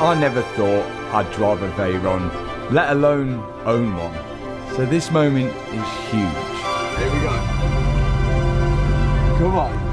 I never thought I'd drive a Veyron, let alone own one. So this moment is huge. Here we go. Come on.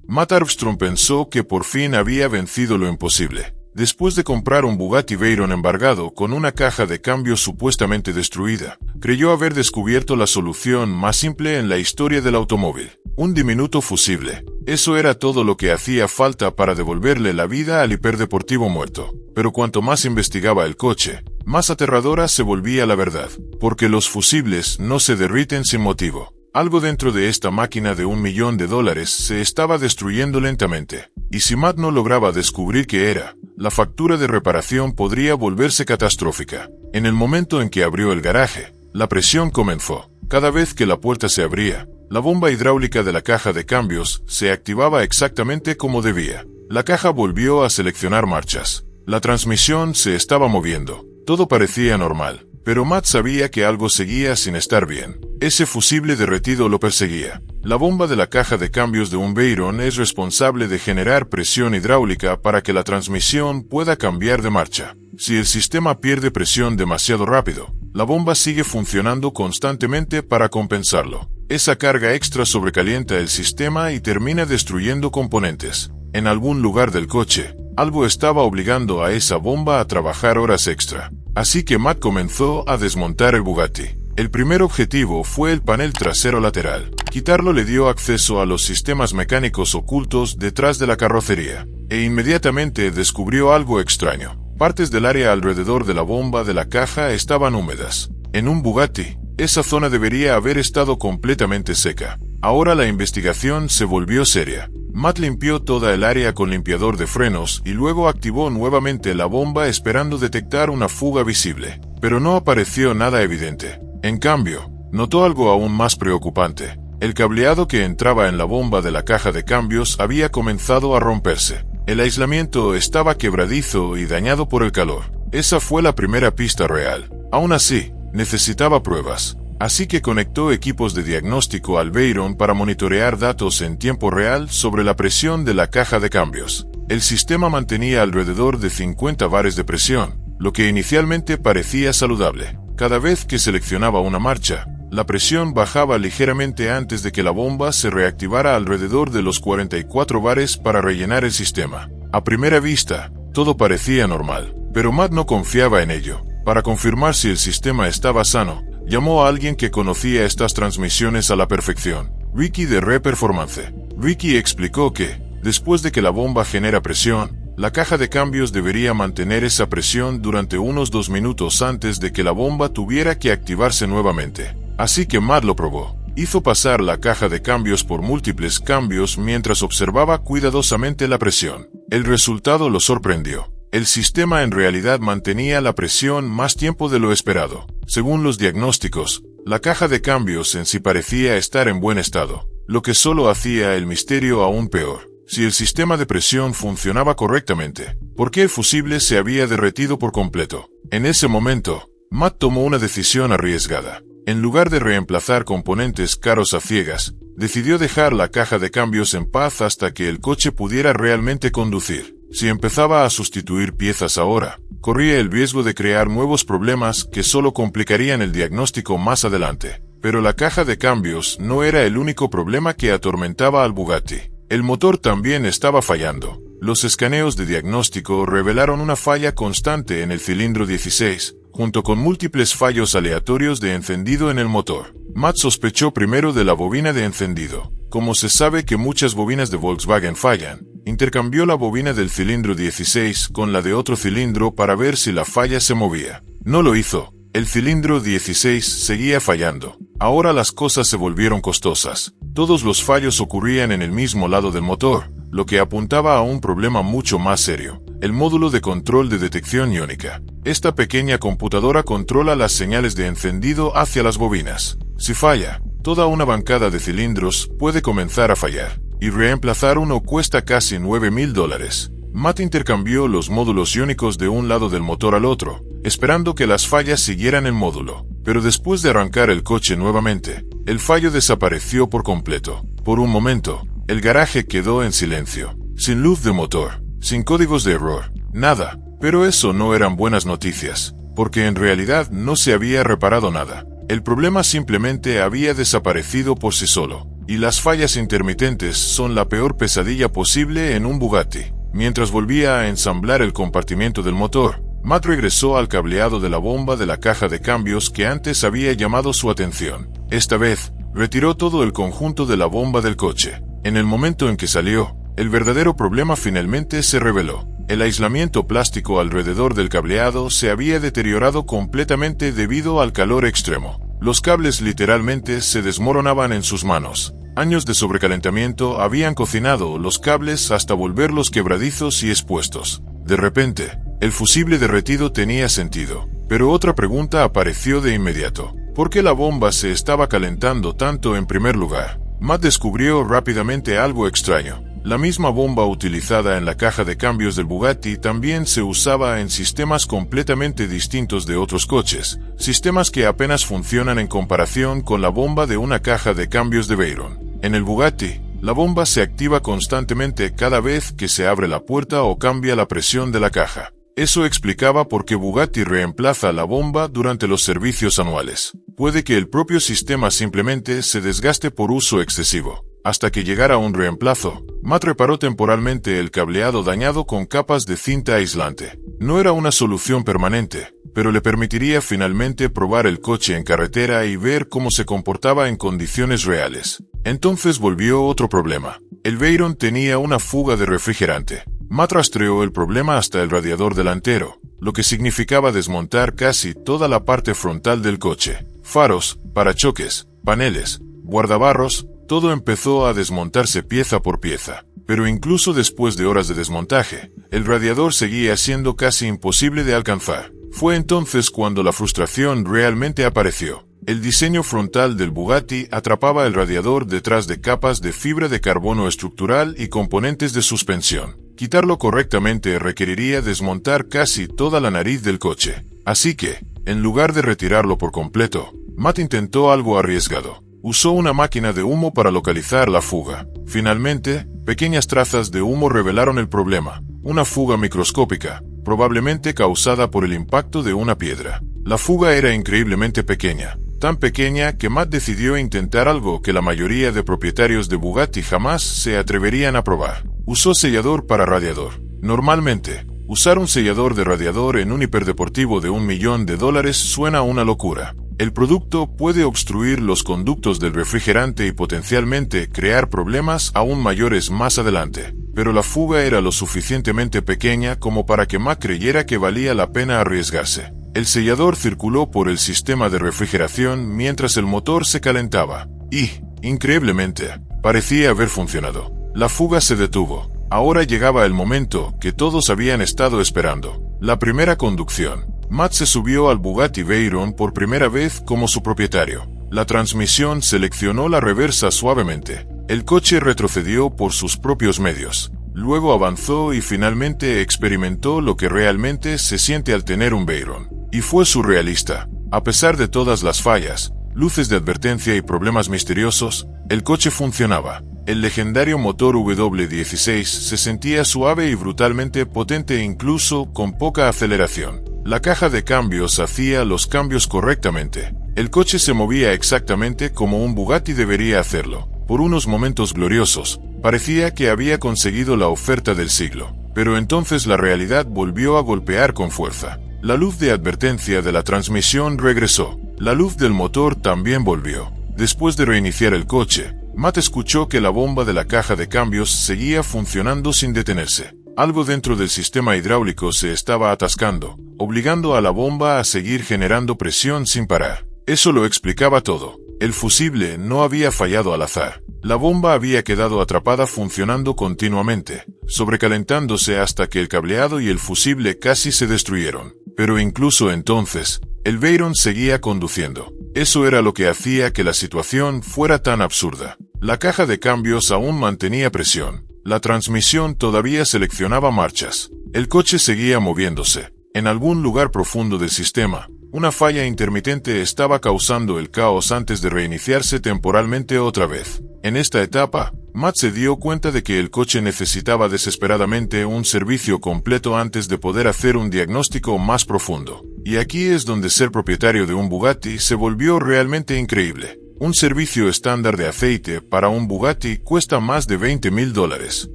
Matt Armstrong pensó que por fin había vencido lo imposible. Después de comprar un Bugatti Veyron embargado con una caja de cambios supuestamente destruida, creyó haber descubierto la solución más simple en la historia del automóvil: un diminuto fusible. Eso era todo lo que hacía falta para devolverle la vida al hiperdeportivo muerto. Pero cuanto más investigaba el coche, más aterradora se volvía la verdad, porque los fusibles no se derriten sin motivo. Algo dentro de esta máquina de $1 millón se estaba destruyendo lentamente, y si Matt no lograba descubrir qué era, la factura de reparación podría volverse catastrófica. En el momento en que abrió el garaje, la presión comenzó. Cada vez que la puerta se abría, la bomba hidráulica de la caja de cambios se activaba exactamente como debía. La caja volvió a seleccionar marchas. La transmisión se estaba moviendo. Todo parecía normal. Pero Matt sabía que algo seguía sin estar bien. Ese fusible derretido lo perseguía. La bomba de la caja de cambios de un Veyron es responsable de generar presión hidráulica para que la transmisión pueda cambiar de marcha. Si el sistema pierde presión demasiado rápido, la bomba sigue funcionando constantemente para compensarlo. Esa carga extra sobrecalienta el sistema y termina destruyendo componentes. En algún lugar del coche, algo estaba obligando a esa bomba a trabajar horas extra. Así que Matt comenzó a desmontar el Bugatti. El primer objetivo fue el panel trasero lateral. Quitarlo le dio acceso a los sistemas mecánicos ocultos detrás de la carrocería, e inmediatamente descubrió algo extraño. Partes del área alrededor de la bomba de la caja estaban húmedas. En un Bugatti, esa zona debería haber estado completamente seca. Ahora la investigación se volvió seria. Matt limpió toda el área con limpiador de frenos y luego activó nuevamente la bomba esperando detectar una fuga visible. Pero no apareció nada evidente. En cambio, notó algo aún más preocupante. El cableado que entraba en la bomba de la caja de cambios había comenzado a romperse. El aislamiento estaba quebradizo y dañado por el calor. Esa fue la primera pista real. Aún así, necesitaba pruebas. Así que conectó equipos de diagnóstico al Veyron para monitorear datos en tiempo real sobre la presión de la caja de cambios. El sistema mantenía alrededor de 50 bares de presión, lo que inicialmente parecía saludable. Cada vez que seleccionaba una marcha, la presión bajaba ligeramente antes de que la bomba se reactivara alrededor de los 44 bares para rellenar el sistema. A primera vista, todo parecía normal, pero Matt no confiaba en ello. Para confirmar si el sistema estaba sano, llamó a alguien que conocía estas transmisiones a la perfección, Ricky de Re-Performance. Ricky explicó que, después de que la bomba genera presión, la caja de cambios debería mantener esa presión durante unos 2 minutos antes de que la bomba tuviera que activarse nuevamente. Así que Matt lo probó. Hizo pasar la caja de cambios por múltiples cambios mientras observaba cuidadosamente la presión. El resultado lo sorprendió. El sistema en realidad mantenía la presión más tiempo de lo esperado. Según los diagnósticos, la caja de cambios en sí parecía estar en buen estado, lo que solo hacía el misterio aún peor. Si el sistema de presión funcionaba correctamente, ¿por qué el fusible se había derretido por completo? En ese momento, Matt tomó una decisión arriesgada. En lugar de reemplazar componentes caros a ciegas, decidió dejar la caja de cambios en paz hasta que el coche pudiera realmente conducir. Si empezaba a sustituir piezas ahora, corría el riesgo de crear nuevos problemas que solo complicarían el diagnóstico más adelante. Pero la caja de cambios no era el único problema que atormentaba al Bugatti. El motor también estaba fallando. Los escaneos de diagnóstico revelaron una falla constante en el cilindro 16, junto con múltiples fallos aleatorios de encendido en el motor. Matt sospechó primero de la bobina de encendido. Como se sabe que muchas bobinas de Volkswagen fallan, intercambió la bobina del cilindro 16 con la de otro cilindro para ver si la falla se movía. No lo hizo. El cilindro 16 seguía fallando. Ahora las cosas se volvieron costosas. Todos los fallos ocurrían en el mismo lado del motor, lo que apuntaba a un problema mucho más serio: el módulo de control de detección iónica. Esta pequeña computadora controla las señales de encendido hacia las bobinas. Si falla, toda una bancada de cilindros puede comenzar a fallar, y reemplazar uno cuesta casi $9,000. Matt intercambió los módulos iónicos de un lado del motor al otro, esperando que las fallas siguieran el módulo. Pero después de arrancar el coche nuevamente, el fallo desapareció por completo. Por un momento, el garaje quedó en silencio, sin luz de motor, sin códigos de error, nada. Pero eso no eran buenas noticias, porque en realidad no se había reparado nada. El problema simplemente había desaparecido por sí solo, y las fallas intermitentes son la peor pesadilla posible en un Bugatti. Mientras volvía a ensamblar el compartimiento del motor, Matt regresó al cableado de la bomba de la caja de cambios que antes había llamado su atención. Esta vez, retiró todo el conjunto de la bomba del coche. En el momento en que salió, el verdadero problema finalmente se reveló. El aislamiento plástico alrededor del cableado se había deteriorado completamente debido al calor extremo. Los cables literalmente se desmoronaban en sus manos. Años de sobrecalentamiento habían cocinado los cables hasta volverlos quebradizos y expuestos. De repente, el fusible derretido tenía sentido. Pero otra pregunta apareció de inmediato. ¿Por qué la bomba se estaba calentando tanto en primer lugar? Matt descubrió rápidamente algo extraño. La misma bomba utilizada en la caja de cambios del Bugatti también se usaba en sistemas completamente distintos de otros coches, sistemas que apenas funcionan en comparación con la bomba de una caja de cambios de Veyron. En el Bugatti, la bomba se activa constantemente cada vez que se abre la puerta o cambia la presión de la caja. Eso explicaba por qué Bugatti reemplaza la bomba durante los servicios anuales. Puede que el propio sistema simplemente se desgaste por uso excesivo. Hasta que llegara un reemplazo, Matt reparó temporalmente el cableado dañado con capas de cinta aislante. No era una solución permanente, pero le permitiría finalmente probar el coche en carretera y ver cómo se comportaba en condiciones reales. Entonces volvió otro problema. El Veyron tenía una fuga de refrigerante. Matt rastreó el problema hasta el radiador delantero, lo que significaba desmontar casi toda la parte frontal del coche. Faros, parachoques, paneles, guardabarros, todo empezó a desmontarse pieza por pieza. Pero incluso después de horas de desmontaje, el radiador seguía siendo casi imposible de alcanzar. Fue entonces cuando la frustración realmente apareció. El diseño frontal del Bugatti atrapaba el radiador detrás de capas de fibra de carbono estructural y componentes de suspensión. Quitarlo correctamente requeriría desmontar casi toda la nariz del coche. Así que, en lugar de retirarlo por completo, Matt intentó algo arriesgado. Usó una máquina de humo para localizar la fuga. Finalmente, pequeñas trazas de humo revelaron el problema. Una fuga microscópica, probablemente causada por el impacto de una piedra. La fuga era increíblemente pequeña, tan pequeña que Matt decidió intentar algo que la mayoría de propietarios de Bugatti jamás se atreverían a probar. Usó sellador para radiador. Normalmente, usar un sellador de radiador en un hiperdeportivo de $1 millón suena a una locura. El producto puede obstruir los conductos del refrigerante y potencialmente crear problemas aún mayores más adelante. Pero la fuga era lo suficientemente pequeña como para que Matt creyera que valía la pena arriesgarse. El sellador circuló por el sistema de refrigeración mientras el motor se calentaba. Y, increíblemente, parecía haber funcionado. La fuga se detuvo. Ahora llegaba el momento que todos habían estado esperando. La primera conducción. Matt se subió al Bugatti Veyron por primera vez como su propietario. La transmisión seleccionó la reversa suavemente. El coche retrocedió por sus propios medios. Luego avanzó y finalmente experimentó lo que realmente se siente al tener un Veyron. Y fue surrealista. A pesar de todas las fallas, luces de advertencia y problemas misteriosos, el coche funcionaba. El legendario motor W16 se sentía suave y brutalmente potente incluso con poca aceleración. La caja de cambios hacía los cambios correctamente. El coche se movía exactamente como un Bugatti debería hacerlo. Por unos momentos gloriosos, parecía que había conseguido la oferta del siglo. Pero entonces la realidad volvió a golpear con fuerza. La luz de advertencia de la transmisión regresó. La luz del motor también volvió. Después de reiniciar el coche, Matt escuchó que la bomba de la caja de cambios seguía funcionando sin detenerse. Algo dentro del sistema hidráulico se estaba atascando, obligando a la bomba a seguir generando presión sin parar. Eso lo explicaba todo. El fusible no había fallado al azar. La bomba había quedado atrapada funcionando continuamente, sobrecalentándose hasta que el cableado y el fusible casi se destruyeron. Pero incluso entonces, el Veyron seguía conduciendo. Eso era lo que hacía que la situación fuera tan absurda. La caja de cambios aún mantenía presión. La transmisión todavía seleccionaba marchas. El coche seguía moviéndose. En algún lugar profundo del sistema, una falla intermitente estaba causando el caos antes de reiniciarse temporalmente otra vez. En esta etapa, Matt se dio cuenta de que el coche necesitaba desesperadamente un servicio completo antes de poder hacer un diagnóstico más profundo. Y aquí es donde ser propietario de un Bugatti se volvió realmente increíble. Un servicio estándar de aceite para un Bugatti cuesta más de $20,000.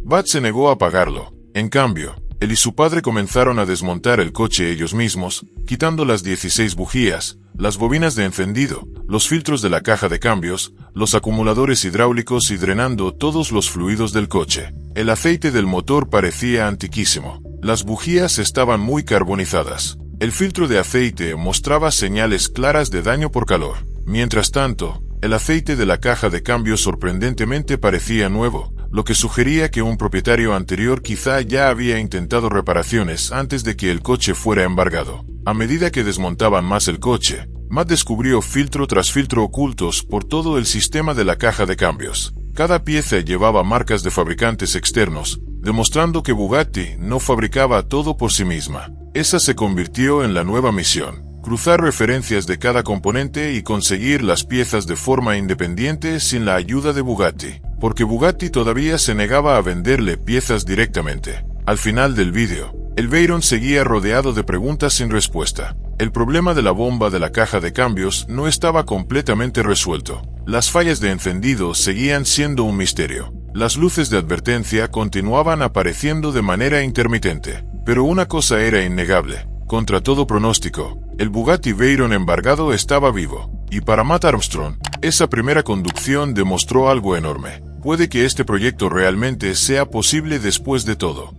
Matt se negó a pagarlo. En cambio, él y su padre comenzaron a desmontar el coche ellos mismos, quitando las 16 bujías, las bobinas de encendido, los filtros de la caja de cambios, los acumuladores hidráulicos y drenando todos los fluidos del coche. El aceite del motor parecía antiquísimo. Las bujías estaban muy carbonizadas. El filtro de aceite mostraba señales claras de daño por calor. Mientras tanto, el aceite de la caja de cambios sorprendentemente parecía nuevo, lo que sugería que un propietario anterior quizá ya había intentado reparaciones antes de que el coche fuera embargado. A medida que desmontaban más el coche, Matt descubrió filtro tras filtro ocultos por todo el sistema de la caja de cambios. Cada pieza llevaba marcas de fabricantes externos, demostrando que Bugatti no fabricaba todo por sí misma. Esa se convirtió en la nueva misión: cruzar referencias de cada componente y conseguir las piezas de forma independiente sin la ayuda de Bugatti, porque Bugatti todavía se negaba a venderle piezas directamente. Al final del vídeo, el Veyron seguía rodeado de preguntas sin respuesta. El problema de la bomba de la caja de cambios no estaba completamente resuelto. Las fallas de encendido seguían siendo un misterio. Las luces de advertencia continuaban apareciendo de manera intermitente. Pero una cosa era innegable: contra todo pronóstico, el Bugatti Veyron embargado estaba vivo. Y para Matt Armstrong, esa primera conducción demostró algo enorme. Puede que este proyecto realmente sea posible después de todo.